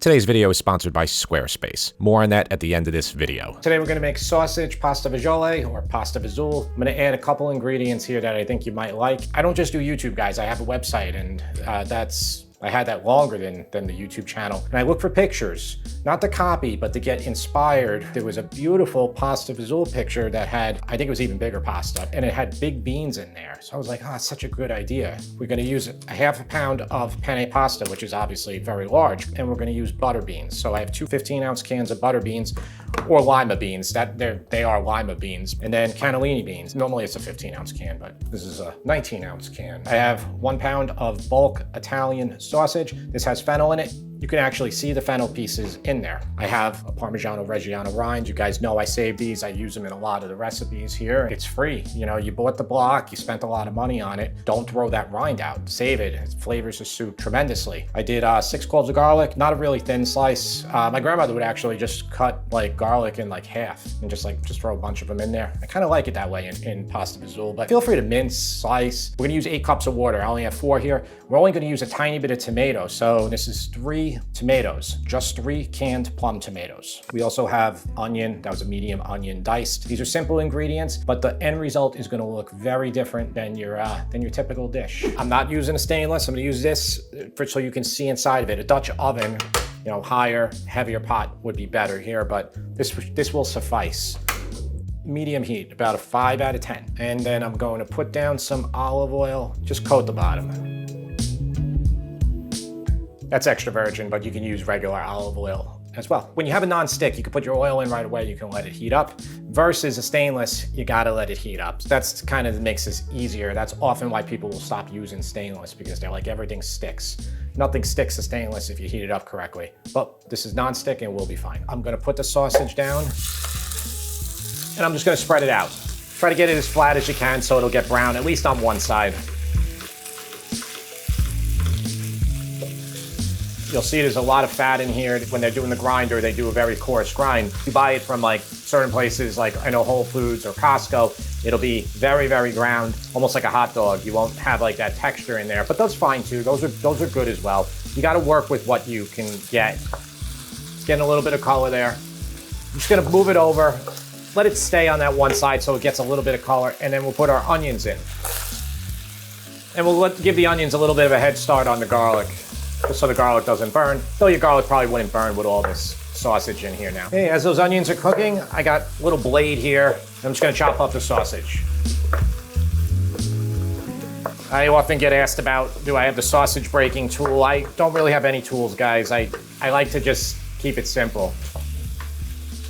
Today's video is sponsored by Squarespace. More on that at the end of this video. Today we're going to make sausage pasta Fagioli or pasta Fazool. I'm going to add a couple ingredients here that I think you might like. I don't just do YouTube, guys. I have a website, and I had that longer than the YouTube channel. And I look for pictures, not to copy, but to get inspired. There was a beautiful pasta Fazool picture that had, I think it was even bigger pasta, and it had big beans in there. So I was like, oh, it's such a good idea. We're gonna use a half a pound of penne pasta, which is obviously very large, and we're gonna use butter beans. So I have two 15-ounce cans of butter beans, or lima beans. They are lima beans. And then cannellini beans. Normally it's a 15-ounce can, but this is a 19-ounce can. I have 1 pound of bulk Italian sausage. This has fennel in it. You can actually see the fennel pieces in there. I have a Parmigiano Reggiano rind. You guys know I save these. I use them in a lot of the recipes here. It's free. You know, you bought the block, you spent a lot of money on it. Don't throw that rind out. Save it. It flavors the soup tremendously. I did 6 cloves of garlic, not a really thin slice. My grandmother would actually just cut like garlic in like half and just throw a bunch of them in there. I kind of like it that way in pasta Fazool, but feel free to mince, slice. We're gonna use 8 cups of water. I only have 4 here. We're only gonna use a tiny bit of tomato. So this is 3 tomatoes, just 3 canned plum tomatoes. We also have onion. That was a medium onion diced. These are simple ingredients, but the end result is going to look very different than your typical dish. I'm not using a stainless. I'm going to use this so you can see inside of it. A Dutch oven, you know, higher, heavier pot would be better here, but this will suffice. Medium heat, about a 5 out of 10. And then I'm going to put down some olive oil, just coat the bottom. That's extra virgin, but you can use regular olive oil as well. When you have a non-stick, you can put your oil in right away. You can let it heat up. Versus a stainless, you gotta let it heat up. That's kind of makes this easier. That's often why people will stop using stainless, because they're like, everything sticks. Nothing sticks to stainless if you heat it up correctly. But this is non-stick and we'll be fine. I'm gonna put the sausage down and I'm just gonna spread it out. Try to get it as flat as you can so it'll get brown, at least on one side. You'll see there's a lot of fat in here. When they're doing the grinder, they do a very coarse grind. You buy it from like certain places, like I know Whole Foods or Costco, it'll be very, very ground, almost like a hot dog. You won't have like that texture in there, but that's fine too. Those are good as well. You gotta work with what you can get. It's getting a little bit of color there. I'm just gonna move it over, let it stay on that one side so it gets a little bit of color, and then we'll put our onions in. And we'll give the onions a little bit of a head start on the garlic, just so the garlic doesn't burn. Though your garlic probably wouldn't burn with all this sausage in here now. Okay, as those onions are cooking, I got a little blade here. I'm just gonna chop up the sausage. I often get asked about, do I have the sausage breaking tool? I don't really have any tools, guys. I like to just keep it simple.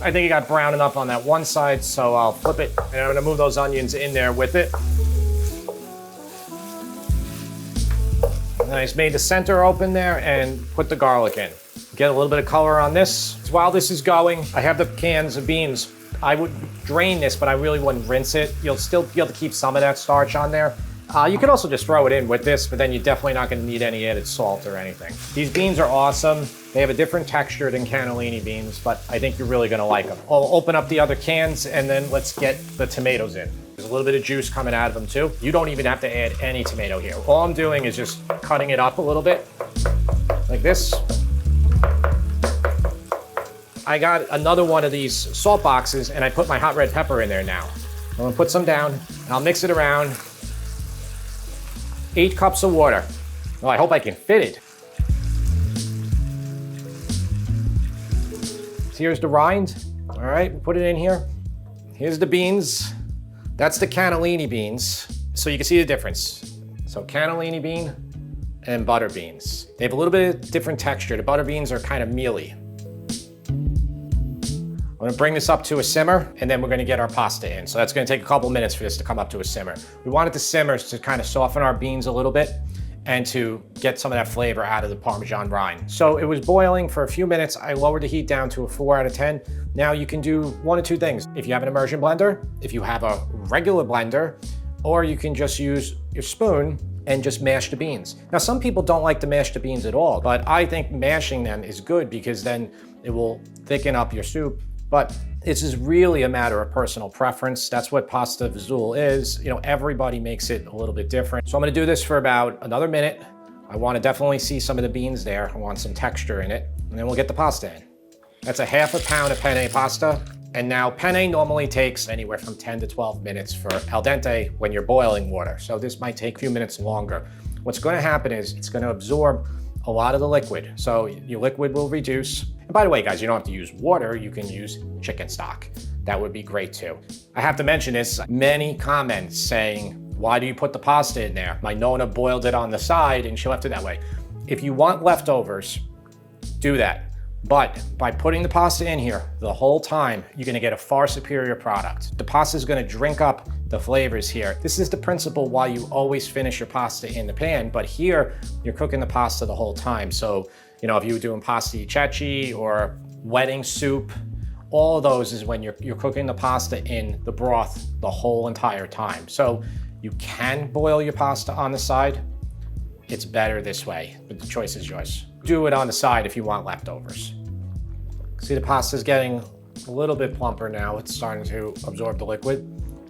I think it got brown enough on that one side, so I'll flip it, and I'm gonna move those onions in there with it. I just made the center open there and put the garlic in. Get a little bit of color on this. So while this is going, I have the cans of beans. I would drain this, but I really wouldn't rinse it. You'll still be able to keep some of that starch on there. You can also just throw it in with this, but then you're definitely not gonna need any added salt or anything. These beans are awesome. They have a different texture than cannellini beans, but I think you're really gonna like them. I'll open up the other cans and then let's get the tomatoes in. There's a little bit of juice coming out of them too. You don't even have to add any tomato here. All I'm doing is just cutting it up a little bit, like this. I got another one of these salt boxes and I put my hot red pepper in there now. I'm gonna put some down and I'll mix it around. 8 cups of water. Well, I hope I can fit it. So here's the rind. All right, we'll put it in here. Here's the beans. That's the cannellini beans. So you can see the difference. So cannellini bean and butter beans. They have a little bit of different texture. The butter beans are kind of mealy. I'm gonna bring this up to a simmer and then we're gonna get our pasta in. So that's gonna take a couple minutes for this to come up to a simmer. We want it to simmer to kind of soften our beans a little bit and to get some of that flavor out of the Parmesan rind. So it was boiling for a few minutes. I lowered the heat down to a 4 out of 10. Now you can do one of two things. If you have an immersion blender, if you have a regular blender, or you can just use your spoon and just mash the beans. Now, some people don't like to mash the beans at all, but I think mashing them is good because then it will thicken up your soup. But this is really a matter of personal preference. That's what pasta Fazool is. You know, everybody makes it a little bit different. So I'm gonna do this for about another minute. I wanna definitely see some of the beans there. I want some texture in it. And then we'll get the pasta in. That's a half a pound of penne pasta. And now penne normally takes anywhere from 10 to 12 minutes for al dente when you're boiling water. So this might take a few minutes longer. What's going to happen is it's going to absorb a lot of the liquid. So your liquid will reduce. And by the way, guys, you don't have to use water. You can use chicken stock. That would be great too. I have to mention this, many comments saying, why do you put the pasta in there? My Nona boiled it on the side and she left it that way. If you want leftovers, do that. But by putting the pasta in here the whole time, you're gonna get a far superior product. The pasta is gonna drink up the flavors here. This is the principle why you always finish your pasta in the pan, but here you're cooking the pasta the whole time. So, you know, if you were doing pasta e ceci or wedding soup, all of those is when you're cooking the pasta in the broth the whole entire time. So you can boil your pasta on the side. It's better this way, but the choice is yours. Do it on the side if you want leftovers. See, the pasta's getting a little bit plumper now. It's starting to absorb the liquid.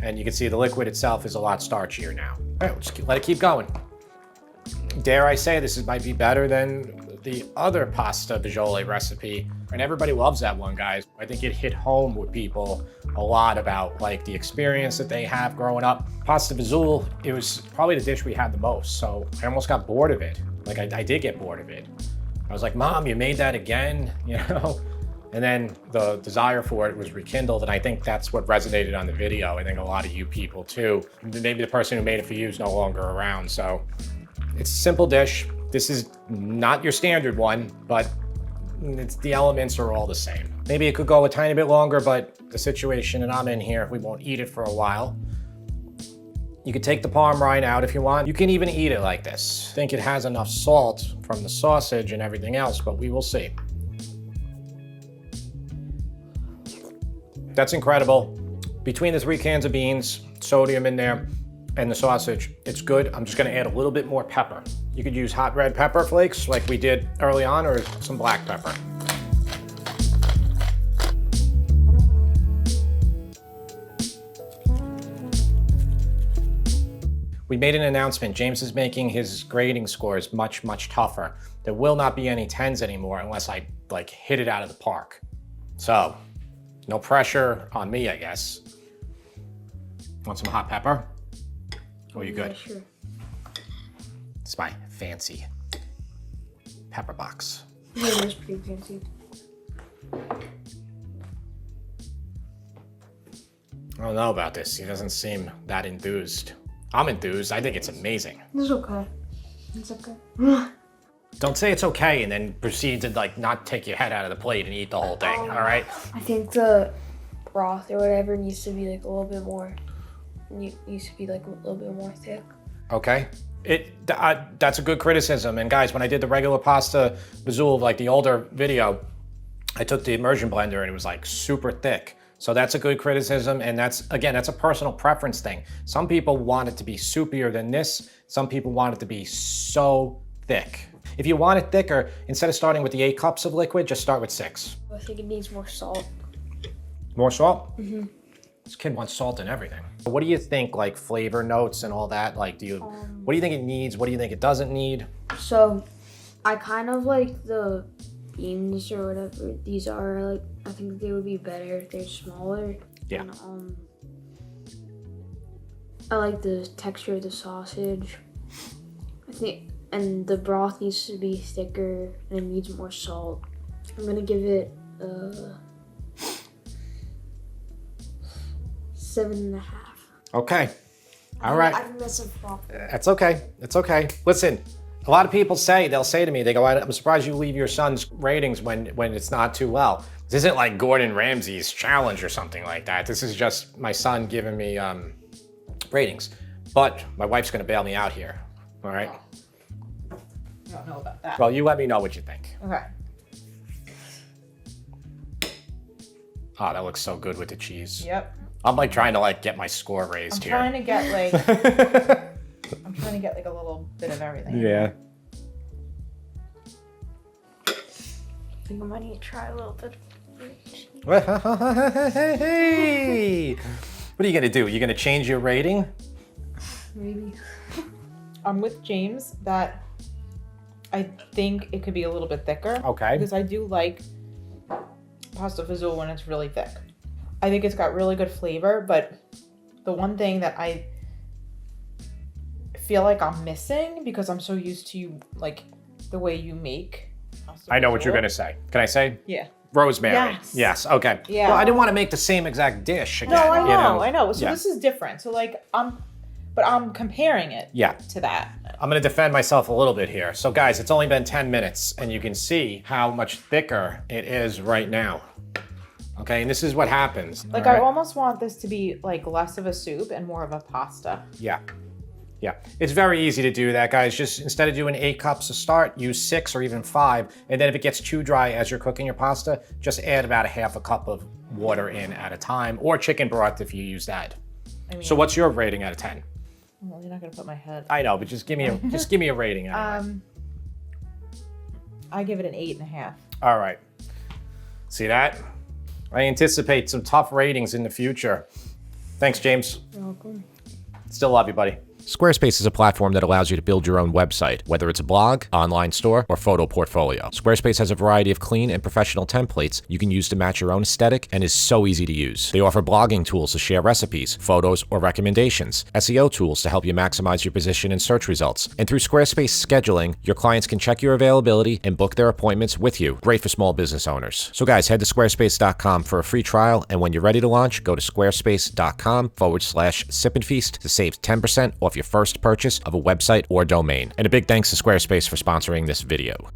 And you can see the liquid itself is a lot starchier now. All right, we'll just let it keep going. Dare I say this might be better than the other pasta fagioli recipe. And everybody loves that one, guys. I think it hit home with people a lot about like the experience that they have growing up. Pasta fagioli, it was probably the dish we had the most. So I almost got bored of it. Like I did get bored of it. I was like, Mom, you made that again, you know? And then the desire for it was rekindled, and I think that's what resonated on the video. I think a lot of you people too. Maybe the person who made it for you is no longer around, so. It's a simple dish. This is not your standard one, but the elements are all the same. Maybe it could go a tiny bit longer, but the situation that I'm in here, we won't eat it for a while. You could take the parm rind out if you want. You can even eat it like this. I think it has enough salt from the sausage and everything else, but we will see. That's incredible. Between the 3 cans of beans, sodium in there, and the sausage, it's good. I'm just gonna add a little bit more pepper. You could use hot red pepper flakes like we did early on, or some black pepper. We made an announcement. James is making his grading scores much, much tougher. There will not be any 10s anymore unless I like hit it out of the park. So, no pressure on me, I guess. Want some hot pepper? Oh, you good? Yeah, sure. It's my fancy pepper box. Yeah, that's pretty fancy. I don't know about this. He doesn't seem that enthused. I'm enthused. I think it's amazing. It's okay. It's okay. Don't say it's okay and then proceed to like not take your head out of the plate and eat the whole thing, all right? I think the broth or whatever needs to be like a little bit more, needs to be like a little bit more thick. Okay. That's a good criticism. And guys, when I did the regular pasta fagioli, like the older video, I took the immersion blender and it was like super thick. So that's a good criticism. And that's, again, that's a personal preference thing. Some people want it to be soupier than this. Some people want it to be so thick. If you want it thicker, instead of starting with the 8 cups of liquid, just start with 6. I think it needs more salt. More salt? Mm-hmm. This kid wants salt in everything. What do you think, like flavor notes and all that? Like, what do you think it needs? What do you think it doesn't need? So, I kind of like the beans or whatever these are. Like, I think they would be better if they're smaller. Yeah. And, I like the texture of the sausage. I think, and the broth needs to be thicker and it needs more salt. I'm gonna give it 7.5. Okay. All right. I think that's a flop. That's okay. It's okay. Listen, a lot of people they'll say to me, they go, I'm surprised you leave your son's ratings when it's not too well. This isn't like Gordon Ramsay's challenge or something like that. This is just my son giving me ratings. But my wife's gonna bail me out here, all right? I don't know about that. Well, you let me know what you think. Okay. Oh, that looks so good with the cheese. Yep. I'm like trying to like get my score raised here. I'm trying to get like a little bit of everything. Yeah. I think I might need to try a little bit. Hey! What are you gonna do? You gonna change your rating? Maybe. I'm with James that I think it could be a little bit thicker. Okay. Because I do like pasta fagioli when it's really thick. I think it's got really good flavor, but the one thing that I feel like I'm missing, because I'm so used to like the way you make pasta I know what you're fagioli. gonna say. Can I say? Yeah. Rosemary. Yes. Yes. Okay. Yeah. Well, I didn't want to make the same exact dish again. No, I know, you I know. So Yeah. this is different. So like I'm comparing it Yeah. to that. I'm gonna defend myself a little bit here. So guys, it's only been 10 minutes and you can see how much thicker it is right now. Okay, and this is what happens. Like all I right? almost want this to be like less of a soup and more of a pasta. Yeah. Yeah. It's very easy to do that, guys. Just instead of doing 8 cups to start, use 6 or even 5. And then if it gets too dry as you're cooking your pasta, just add about a half a cup of water in at a time, or chicken broth if you use that. I mean, So what's your rating out of 10? well, you're not gonna put my head. I know, but just give me a rating. Anyway. I give it an 8.5. All right. See that? I anticipate some tough ratings in the future. Thanks, James. You're welcome. Still love you, buddy. Squarespace is a platform that allows you to build your own website, whether it's a blog, online store, or photo portfolio. Squarespace has a variety of clean and professional templates you can use to match your own aesthetic and is so easy to use. They offer blogging tools to share recipes, photos, or recommendations, SEO tools to help you maximize your position in search results, and through Squarespace scheduling, your clients can check your availability and book their appointments with you. Great for small business owners. So guys, head to squarespace.com for a free trial, and when you're ready to launch, go to squarespace.com/sipandfeast to save 10% off your first purchase of a website or domain. And a big thanks to Squarespace for sponsoring this video.